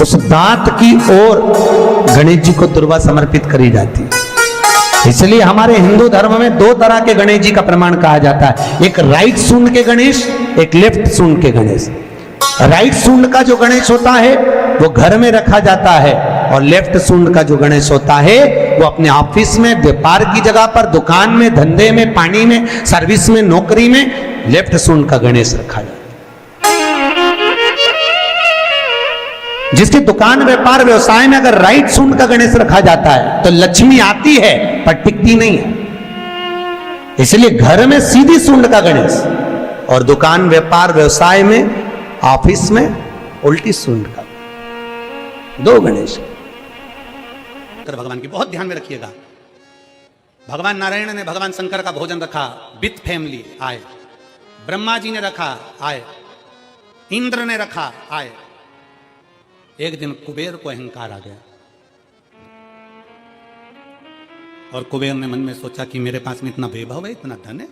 उस दांत की ओर गणेश जी को दुर्वा समर्पित करी जाती है। इसलिए हमारे हिंदू धर्म में दो तरह के गणेश जी का प्रमाण कहा जाता है, एक राइट सूंड के गणेश, एक लेफ्ट सूंड के गणेश। राइट सूंड का जो गणेश होता है वो घर में रखा जाता है, और लेफ्ट सूंड का जो गणेश होता है वो अपने ऑफिस में, व्यापार की जगह पर, दुकान में, धंधे में, पानी में, सर्विस में, नौकरी में लेफ्ट सूंड का गणेश रखा जाता है। जिसकी दुकान, व्यापार, व्यवसाय में अगर राइट सूंड का गणेश रखा जाता है तो लक्ष्मी आती है पर टिकती नहीं है। इसलिए घर में सीधी सूंड का गणेश, और दुकान, व्यापार, व्यवसाय में, ऑफिस में उल्टी सूंड का, दो गणेश। भगवान की बहुत ध्यान में रखिएगा। भगवान नारायण ने भगवान शंकर का भोजन रखा, विथ फैमिली आए। ब्रह्मा जी ने रखा, आए। इंद्र ने रखा, आए। एक दिन कुबेर को अहंकार आ गया, और कुबेर ने मन में सोचा कि मेरे पास में इतना वैभव है, इतना धन है,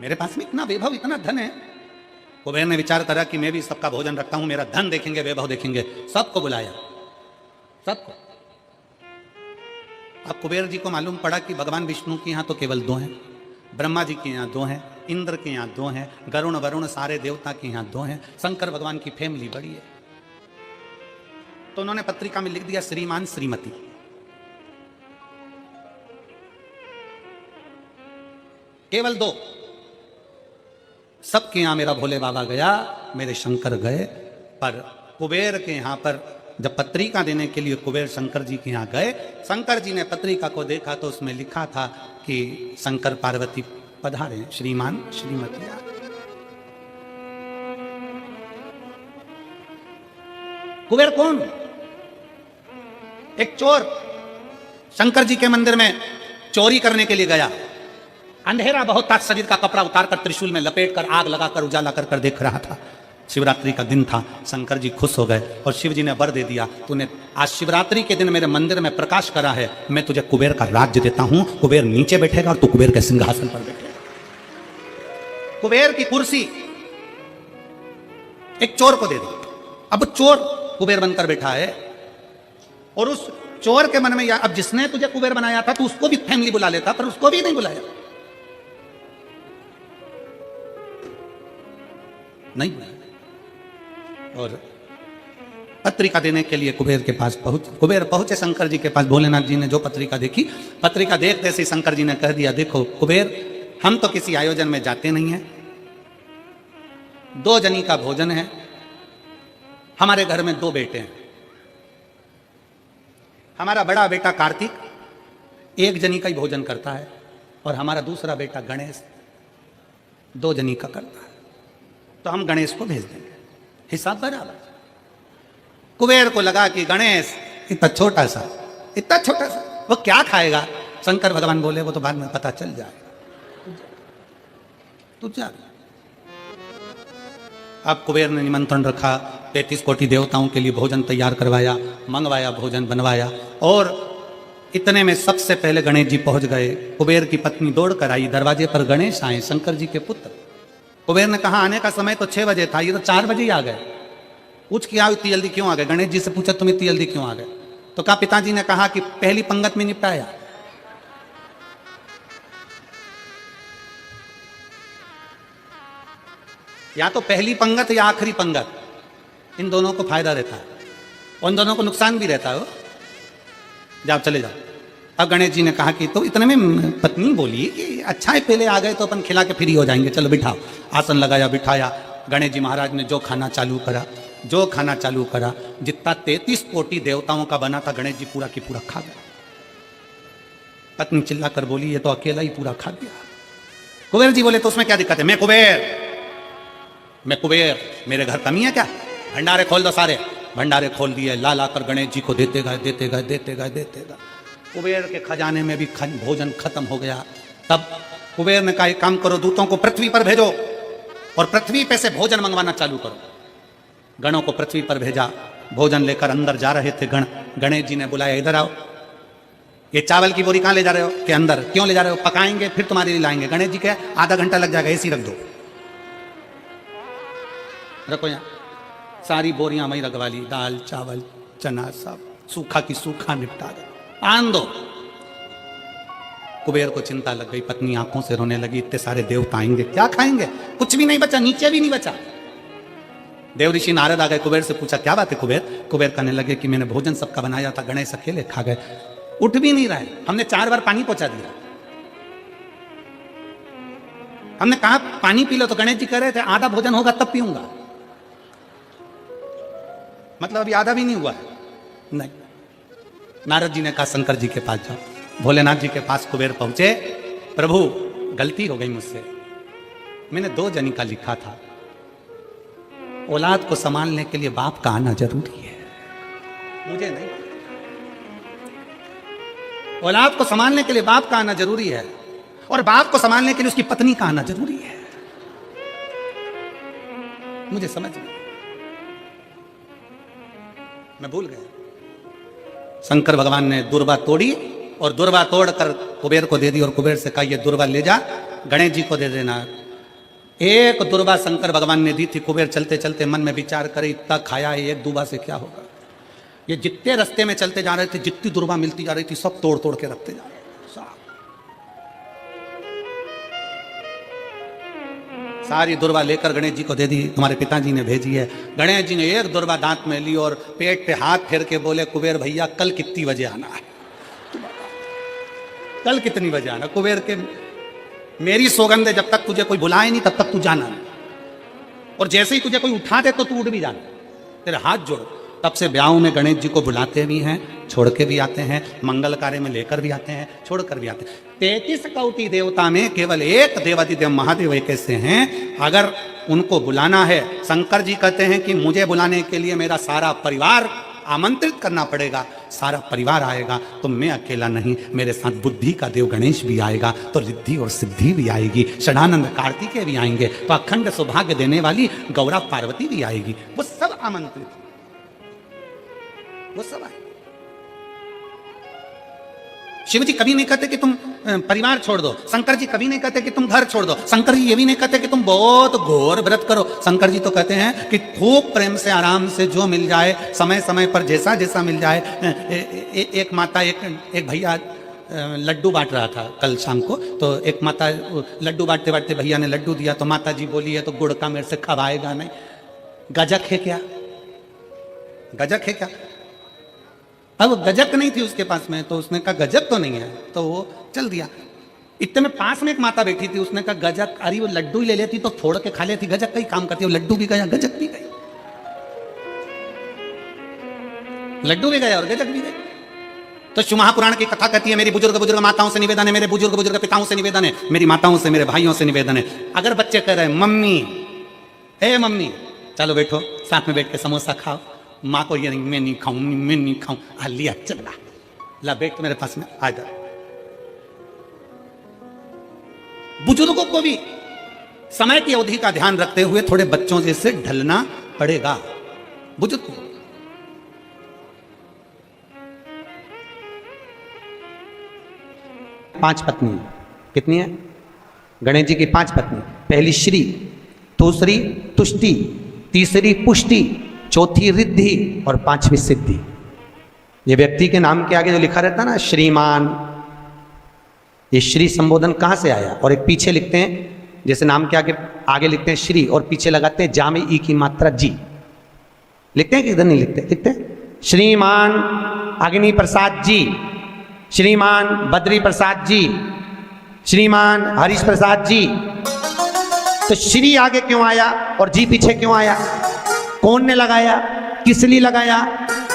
मेरे पास में इतना वैभव, इतना धन है। कुबेर ने विचार करा कि मैं भी सबका भोजन रखता हूं, मेरा धन देखेंगे, वैभव देखेंगे। सबको बुलाया, सबको। अब कुबेर जी को मालूम पड़ा कि भगवान विष्णु के यहां तो केवल दो हैं, ब्रह्मा जी के यहां दो हैं, इंद्र के यहां दो हैं, गरुण वरुण सारे देवता के यहां दो हैं, शंकर भगवान की फैमिली बड़ी है। तो उन्होंने पत्रिका में लिख दिया, श्रीमान श्रीमती। केवल दो। सबके यहां मेरा भोले बाबा गया, मेरे शंकर गए, पर कुबेर के यहां पर जब पत्रिका देने के लिए कुबेर शंकर जी के यहां गए, शंकर जी ने पत्रिका को देखा तो उसमें लिखा था कि शंकर पार्वती पधारे, श्रीमान श्रीमती। कुबेर कौन? एक चोर शंकर जी के मंदिर में चोरी करने के लिए गया। अंधेरा बहुत था, शरीर का कपड़ा उतारकर त्रिशूल में लपेटकर आग लगाकर उजाला कर देख रहा था। शिवरात्रि का दिन था। शंकर जी खुश हो गए और शिव जी ने वर दे दिया, तूने आज शिवरात्रि के दिन मेरे मंदिर में प्रकाश करा है, मैं तुझे कुबेर का राज्य देता हूं। कुबेर नीचे बैठेगा और तू कुबेर के सिंहासन पर बैठेगा। कुबेर की कुर्सी एक चोर को दे दी। अब चोर कुबेर बनकर बैठा है, और उस चोर के मन में अब जिसने तुझे कुबेर बनाया था तो उसको भी फैमिली बुला लेता, पर उसको भी नहीं बुलाया, नहीं बुलाया। और पत्रिका देने के लिए कुबेर के पास कुबेर पहुंचे शंकर जी के पास। भोलेनाथ जी ने जो पत्रिका देखी, पत्रिका देखते से शंकर जी ने कह दिया, देखो कुबेर, हम तो किसी आयोजन में जाते नहीं हैं, दो जनी का भोजन है, हमारे घर में दो बेटे हैं। हमारा बड़ा बेटा कार्तिक एक जनी का ही भोजन करता है, और हमारा दूसरा बेटा गणेश दो जनी का करता है, तो हम गणेश को भेज देंगे, हिसाब बराबर। कुबेर को लगा कि गणेश इतना छोटा सा वो क्या खाएगा। शंकर भगवान बोले, वो तो बाद में पता चल जाएगा, तू जा। अब कुबेर ने निमंत्रण रखा, 33 कोटि देवताओं के लिए भोजन तैयार करवाया, मंगवाया, भोजन बनवाया, और इतने में सबसे पहले गणेश जी पहुंच गए। कुबेर की पत्नी दौड़ कर आई, दरवाजे पर गणेश आए, शंकर जी के पुत्र। कुबेर ने कहा, आने का समय तो 6 बजे था, ये तो 4 बजे ही आ गए। पूछ किया इतनी जल्दी क्यों आ गए? गणेश जी से पूछा, तुम इतनी जल्दी क्यों आ गए? तो कहा, पिताजी ने कहा कि पहली पंगत में निपटाया। या तो पहली पंगत या आखिरी पंगत, इन दोनों को फायदा रहता है, उन दोनों को नुकसान भी रहता है। जाओ, चले जाओ। अब गणेश जी ने कहा कि तो इतने में पत्नी बोली कि अच्छा है, पहले आ गए तो अपन खिला के फ्री हो जाएंगे, चलो बिठाओ। आसन लगाया, बिठाया। गणेश जी महाराज ने जो खाना चालू करा, जितना 33 कोटि देवताओं का बना था, गणेश जी पूरा की पूरा खा गया। पत्नी चिल्लाकर बोली, ये तो अकेला ही पूरा खा गया। कुबेर जी बोले, तो उसमें क्या दिक्कत है? मैं कुबेर, मेरे घर कमी है क्या? भंडारे खोल दो सारे। भंडारे खोल दिए, ला ला कर गणेश जी को देते गए। कुबेर के खजाने में भी भोजन खत्म हो गया। तब कुबेर ने कहा, एक काम करो, दूतों को पृथ्वी पर भेजो और पृथ्वी पे से भोजन मंगवाना चालू करो। गणों को पृथ्वी पर भेजा, भोजन लेकर अंदर जा रहे थे गण। गणेश जी ने बुलाया, इधर आओ। ये चावल की बोरी कहाँ ले जा रहे हो? के अंदर। क्यों ले जा रहे हो? पकाएंगे फिर तुम्हारे लिए लाएंगे। गणेश जी क्या, आधा घंटा लग जाएगा, एसी रख दो, रखो यहाँ। सारी बोरियां वहीं रखवा ली, दाल चावल चना सब सूखा की सूखा निपटा दे, आन दो। कुबेर को चिंता लग गई, पत्नी आंखों से रोने लगी, इतने सारे देवता आएंगे क्या खाएंगे, कुछ भी नहीं बचा, नीचे भी नहीं बचा। देव ऋषि नारद आ गए, कुबेर से पूछा क्या बात है कुबेर। कुबेर कहने लगे कि मैंने भोजन सबका बनाया था, गणेश अकेले खा गए, उठ भी नहीं रहे, हमने 4 बार पानी पहुंचा दिया, हमने कहा पानी पी लो तो गणेश जी कह रहे थे आधा भोजन होगा तब पीऊंगा, मतलब अभी आधा भी नहीं हुआ है। नहीं, नारद जी ने कहा शंकर जी के पास जाओ। भोलेनाथ जी के पास कुबेर पहुंचे, प्रभु गलती हो गई मुझसे, मैंने 2 जनी का लिखा था, औलाद को संभालने के लिए बाप का आना जरूरी है, मुझे नहीं, औलाद को संभालने के लिए बाप का आना जरूरी है, और बाप को संभालने के लिए उसकी पत्नी का आना जरूरी है, मुझे समझ में, मैं भूल गया। शंकर भगवान ने दुर्वा तोड़ी और दुर्वा तोड़कर कुबेर को दे दी और कुबेर से कहा ये दुर्वा ले जा गणेश जी को दे देना। एक दुर्वा शंकर भगवान ने दी थी, कुबेर चलते चलते मन में विचार करे इतना खाया है, एक दुर्वा से क्या होगा। ये जितने रास्ते में चलते जा रहे थे, जितनी दुर्वा मिलती जा रही थी, सब तोड़ तोड़ के रखते जा रहे थे। सारी दुर्वा लेकर गणेश जी को दे दी, तुम्हारे पिताजी ने भेजी है। गणेश जी ने एक दुर्वा दांत में ली और पेट पे हाथ फेर के बोले कुबेर भैया कल कितनी बजे आना है, कल कितनी बजे आना। कुबेर के मेरी सौगंध है, जब तक तुझे कोई बुलाए नहीं तब तक तू जाना नहीं, और जैसे ही तुझे कोई उठा दे तो तू उठ भी जाना, तेरे हाथ जोड़ो। तब से ब्याहों में गणेश जी को बुलाते भी हैं, छोड़ के भी आते हैं, मंगल कार्य में लेकर भी आते हैं, छोड़ कर भी आते हैं। 33 कोटि देवता में केवल एक देवादिदेव महादेव एक ऐसे हैं, अगर उनको बुलाना है, शंकर जी कहते हैं कि मुझे बुलाने के लिए मेरा सारा परिवार आमंत्रित करना पड़ेगा, सारा परिवार आएगा तो मैं अकेला नहीं, मेरे साथ बुद्धि का देव गणेश भी आएगा तो रिद्धि और सिद्धि भी आएगी, षडानंद कार्तिकेय भी आएंगे, तो अखंड सौभाग्य देने वाली गौरा पार्वती भी आएगी, वो सब आमंत्रित, वो सब आए। शिव जी कभी नहीं कहते कि तुम परिवार छोड़ दो, शंकर जी कभी नहीं कहते कि तुम घर छोड़ दो, शंकर जी ये भी नहीं कहते कि तुम बहुत घोर व्रत करो। शंकर जी तो कहते हैं कि खूब प्रेम से आराम से जो मिल जाए, समय समय पर जैसा जैसा मिल जाए। एक माता एक भैया लड्डू बांट रहा था कल शाम को, तो एक माता लड्डू बांटते बांटते भैया ने लड्डू दिया, तो माता जी बोली है तो गुड़ का मेरे से खवाएगा नहीं, गजक है क्या, गजक है क्या। अब गजक नहीं थी उसके पास में, तो उसने कहा गजक तो नहीं है, तो वो चल दिया। इतने में पास में एक माता बैठी थी, उसने कहा गजक, अरे वो लड्डू ही ले लेती तो फोड़ के खा लेती, गजक का ही काम करती है, लड्डू भी गया गजक भी गई, लड्डू भी गया और गजक भी गई। तो शिव महापुराण की कथा कहती है, मेरी बुजुर्ग बुजुर्ग माताओं से निवेदन है, मेरे बुजुर्ग बुजुर्ग पिताओं से निवेदन है, मेरी माताओं से मेरे भाइयों से निवेदन है, अगर बच्चे कह रहे हैं मम्मी ए मम्मी चलो बैठो साथ में बैठ के समोसा खाओ, माँ को ये नहीं मैं नहीं खाऊं, मैं नहीं खाऊं, लिया चला ला बैठ मेरे पास में आ जा। बुजुर्गों को भी समय की अवधि का ध्यान रखते हुए थोड़े बच्चों जैसे ढलना पड़ेगा बुजुर्ग को। पांच पत्नी, कितनी है गणेश जी की? 5 पत्नी। पहली श्री, दूसरी तुष्टि, तीसरी पुष्टि, चौथी रिद्धि और 5वीं सिद्धि। ये व्यक्ति के नाम के आगे जो लिखा रहता है ना श्रीमान, ये श्री संबोधन कहाँ से आया? और एक पीछे लिखते हैं, जैसे नाम के आगे लिखते हैं श्री और पीछे लगाते हैं जा में ई की मात्रा जी, लिखते हैं कि इधर नहीं लिखते? लिखते हैं श्रीमान अग्नि प्रसाद जी, श्रीमान बद्री प्रसाद जी, श्रीमान हरीश प्रसाद जी। तो श्री आगे क्यों आया और जी पीछे क्यों आया? कौन ने लगाया, किस लिए लगाया,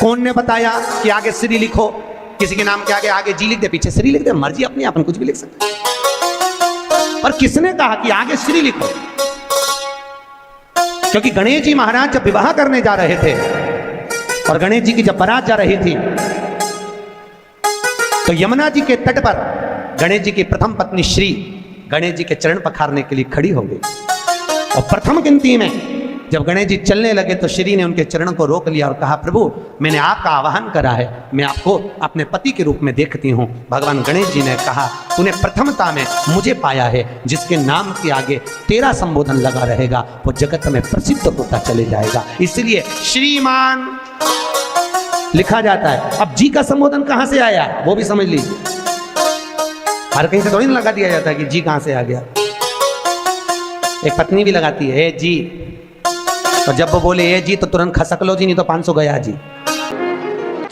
कौन ने बताया कि आगे श्री लिखो? किसी के नाम के आगे जी लिख दे, पीछे श्री लिख दे, मर्जी अपनी, अपन कुछ भी लिख सकते, पर किसने कहा कि आगे श्री लिखो? क्योंकि गणेश जी महाराज जब विवाह करने जा रहे थे और गणेश जी की जब बारात जा रही थी, तो यमुना जी के तट पर गणेश जी की प्रथम पत्नी श्री गणेश जी के चरण पखारने के लिए खड़ी हो गई और प्रथम गिनती में जब गणेश जी चलने लगे तो श्री ने उनके चरणों को रोक लिया और कहा, प्रभु मैंने आपका आवाहन करा है, मैं आपको अपने पति के रूप में देखती हूँ। भगवान गणेश जी ने कहा, तूने प्रथमता में मुझे पाया है, जिसके नाम के आगे तेरा संबोधन लगा रहेगा वो जगत में प्रसिद्ध होता चले जाएगा। इसलिए श्रीमान लिखा जाता है। अब जी का संबोधन कहां से आया वो भी समझ लीजिए। हर कहीं से थोड़ी ना लगा दिया जाता है कि जी कहां से आ गया। एक पत्नी भी लगाती है जी, और जब वो बोले ए जी तो तुरंत खसक लो जी, नहीं तो 500 गया जी।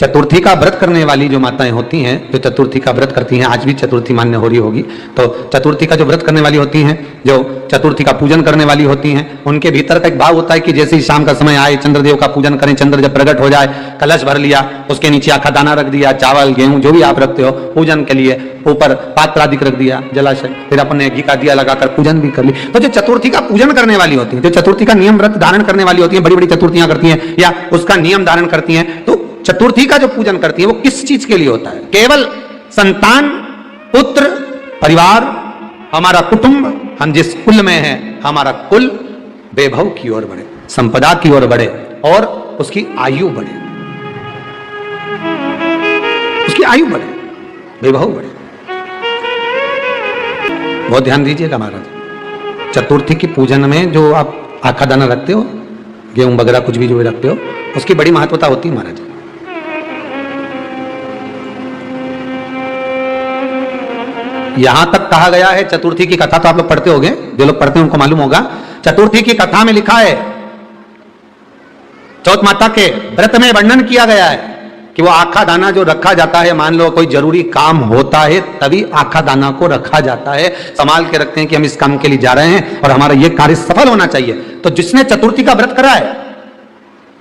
चतुर्थी का व्रत करने वाली जो माताएं होती हैं, जो चतुर्थी का व्रत करती हैं, आज भी चतुर्थी मान्य हो रही होगी, तो चतुर्थी का जो व्रत करने वाली होती हैं, जो चतुर्थी का पूजन करने वाली होती हैं, उनके भीतर का एक भाव होता है कि जैसे ही शाम का समय आए चंद्रदेव का पूजन करें, चंद्र जब प्रकट हो जाए, कलश भर लिया, उसके नीचे आखा दाना रख दिया, चावल गेहूं जो भी आप रखते हो पूजन के लिए, ऊपर पात्र आदि रख दिया, जलाशय, फिर अपने घी का दिया लगाकर पूजन भी कर ली। तो जो चतुर्थी का पूजन करने वाली होती है, जो चतुर्थी का नियम व्रत धारण करने वाली होती है, बड़ी बड़ी चतुर्थियां करती हैं या उसका नियम धारण करती हैं, तो चतुर्थी का जो पूजन करती है वो किस चीज के लिए होता है? केवल संतान, पुत्र, परिवार, हमारा कुटुंब, हम जिस कुल में हैं, हमारा कुल वैभव की ओर बढ़े, संपदा की ओर बढ़े और उसकी आयु बढ़े, उसकी आयु बढ़े, वैभव बढ़े। बहुत ध्यान दीजिएगा महाराज। चतुर्थी की पूजन में जो आप आखा दाना रखते हो, गेहूं वगैरह कुछ भी जो भी रखते हो, उसकी बड़ी महत्वता होती है महाराज। यहां तक कहा गया है, चतुर्थी की कथा तो आप लोग पढ़ते होंगे, जो लोग पढ़ते हैं उनको मालूम होगा। चतुर्थी की कथा में लिखा है, चौथ माता के व्रत में वर्णन किया गया है कि वो आखा दाना जो रखा जाता है, मान लो कोई जरूरी काम होता है तभी आखा दाना को रखा जाता है, संभाल के रखते हैं कि हम इस काम के लिए जा रहे हैं और हमारा ये कार्य सफल होना चाहिए। तो जिसने चतुर्थी का व्रत करा है,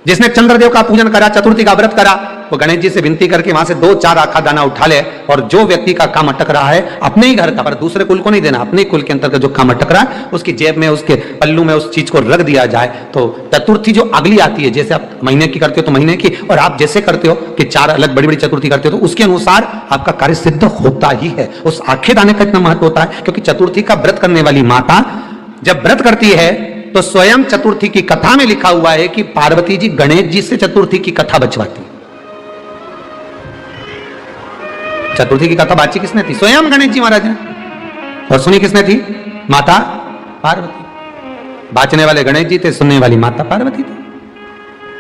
जिसने चंद्रदेव का पूजन करा, चतुर्थी का व्रत करा, वो गणेश जी से विनती करके वहां से 2-4 आखा दाना उठा ले, और जो व्यक्ति का काम अटक रहा है अपने ही घर का, पर दूसरे कुल को नहीं देना, अपने कुल के अंतर्गत जो काम अटक रहा है उसकी जेब में, उसके पल्लू में उस चीज को रख दिया जाए। तो चतुर्थी जो अगली आती है, जैसे आप महीने की करते हो तो महीने की, और आप जैसे करते हो कि 4 अलग बड़ी बड़ी चतुर्थी करते हो तो उसके अनुसार आपका कार्य सिद्ध होता ही है। उस आखे दाने का इतना महत्व होता है क्योंकि चतुर्थी का व्रत करने वाली माता जब व्रत करती है तो स्वयं चतुर्थी की कथा में लिखा हुआ है कि पार्वती जी गणेश जी से चतुर्थी की कथा बचवाती। चतुर्थी की कथा बाची किसने थी? स्वयं गणेश जी महाराज ने। और सुनी किसने थी? माता पार्वती। बाचने वाले गणेश जी थे, सुनने वाली माता पार्वती थी।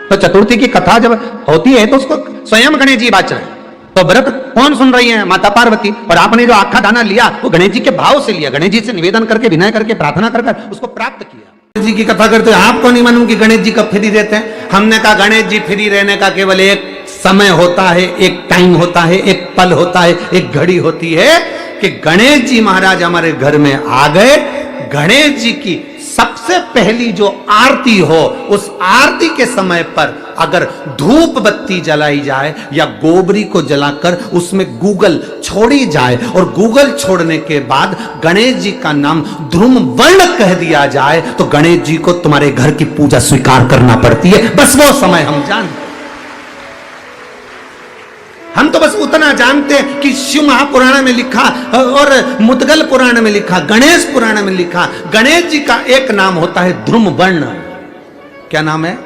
तो चतुर्थी की कथा जब होती है तो उसको स्वयं गणेश जी बाच रहे हैं। तो व्रत कौन सुन रही है? माता पार्वती। और आपने जो आखा दाना लिया वो गणेश जी के भाव से लिया, गणेश जी से निवेदन करके, विनय करके, प्रार्थना कर उसको प्राप्त किया। गणेश जी की कथा करते हो, आपको नहीं मालूम कि गणेश जी कब फ्री रहते हैं? हमने कहा गणेश जी फ्री रहने का केवल एक समय होता है, एक टाइम होता है, एक पल होता है, एक घड़ी होती है कि गणेश जी महाराज हमारे घर में आ गए। गणेश जी की सबसे पहली जो आरती हो, उस आरती के समय पर अगर धूप बत्ती जलाई जाए या गोबरी को जलाकर उसमें गूगल छोड़ी जाए और गूगल छोड़ने के बाद गणेश जी का नाम ध्रुम वर्ण कह दिया जाए तो गणेश जी को तुम्हारे घर की पूजा स्वीकार करना पड़ती है। बस वो समय हम जानते, हम तो बस उतना जानते हैं कि शिव महापुराण में लिखा और मुद्गल पुराण में लिखा, गणेश पुराण में लिखा, गणेश जी का एक नाम होता है ध्रुम वर्ण। क्या नाम है?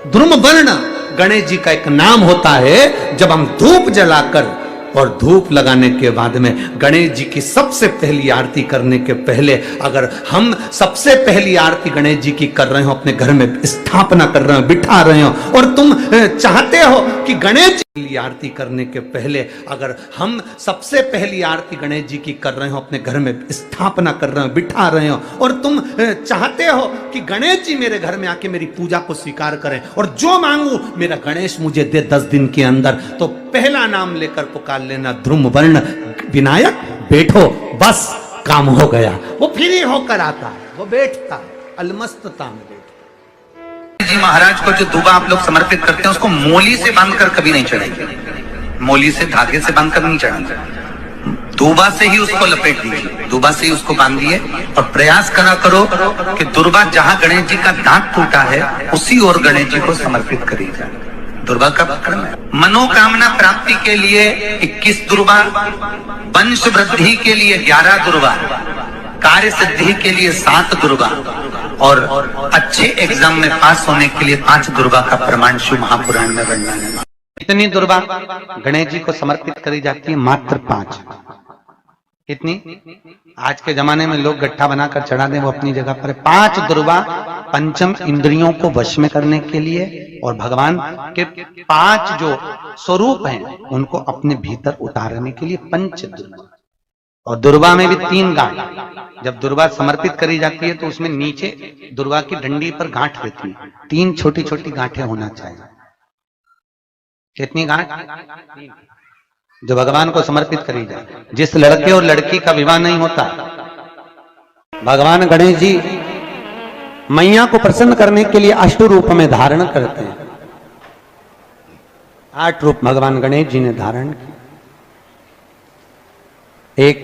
ध्रुम वर्ण गणेश जी का एक नाम होता है। जब हम धूप जलाकर और धूप लगाने के बाद में गणेश जी की सबसे पहली आरती करने के पहले अगर हम सबसे पहली आरती गणेश जी की कर रहे हो, अपने घर में स्थापना कर रहे हो, बिठा रहे हो, और तुम चाहते हो कि गणेश जी की आरती करने के पहले अगर हम सबसे पहली आरती गणेश जी की कर रहे हो, अपने घर में स्थापना कर रहे हो, बिठा रहे हो, और तुम चाहते हो कि गणेश जी मेरे घर में आके मेरी पूजा को स्वीकार करें और जो मांगू मेरा गणेश मुझे दे 10 दिन के अंदर, तो पहला नाम लेकर पुकार लेना ध्रुम वर्ण विनायक, बैठो, बस काम हो गया। वो फ्री होकर आता है, वो बैठता है, अलमस्तता में बैठता। जी महाराज को जो दूबा आप लोग समर्पित करते हैं उसको मोली से बांधकर कभी नहीं चढ़ाएंगे, मोली से धागे से बांधकर नहीं चढ़ाएंगे, दूबा से ही उसको लपेट दीजिए, दूबा से ही उसको बांधिए और प्रयास करो कि दुर्बा जहां गणेश जी का दांत टूटा है उसी ओर गणेश जी को समर्पित करिए। दुर्बा का पकड़ में मनोकामना प्राप्ति के लिए 21 दुर्बा, वंश वृद्धि के लिए 11 दुर्बा, कार्य सिद्धि के लिए 7 दुर्बा, और अच्छे एग्जाम में पास होने के लिए 5 दुर्गा का प्रमाण शिव महापुराण में वर्णन है। इतनी दुर्गा गणेश जी को समर्पित करी जाती है, मात्र 5। कितनी? आज के जमाने में लोग गट्ठा बनाकर चढ़ा दें, वो अपनी जगह पर 5 दुर्गा पंचम इंद्रियों को वश में करने के लिए और भगवान के 5 जो स्वरूप हैं उनको अपने भीतर उतारने के लिए पंच दुर्गा। और दुर्गा में भी 3 गांठ। जब दुर्गा समर्पित करी जाती है तो उसमें नीचे दुर्गा की डंडी पर गांठ रहती है, 3 छोटी छोटी गांठें होना चाहिए। कितनी गांठ? जो भगवान को समर्पित करी जाए। जिस लड़के और लड़की का विवाह नहीं होता, भगवान गणेश जी मैया को प्रसन्न करने के लिए 8 रूप में धारण करते हैं। 8 रूप भगवान गणेश जी ने धारण किए। एक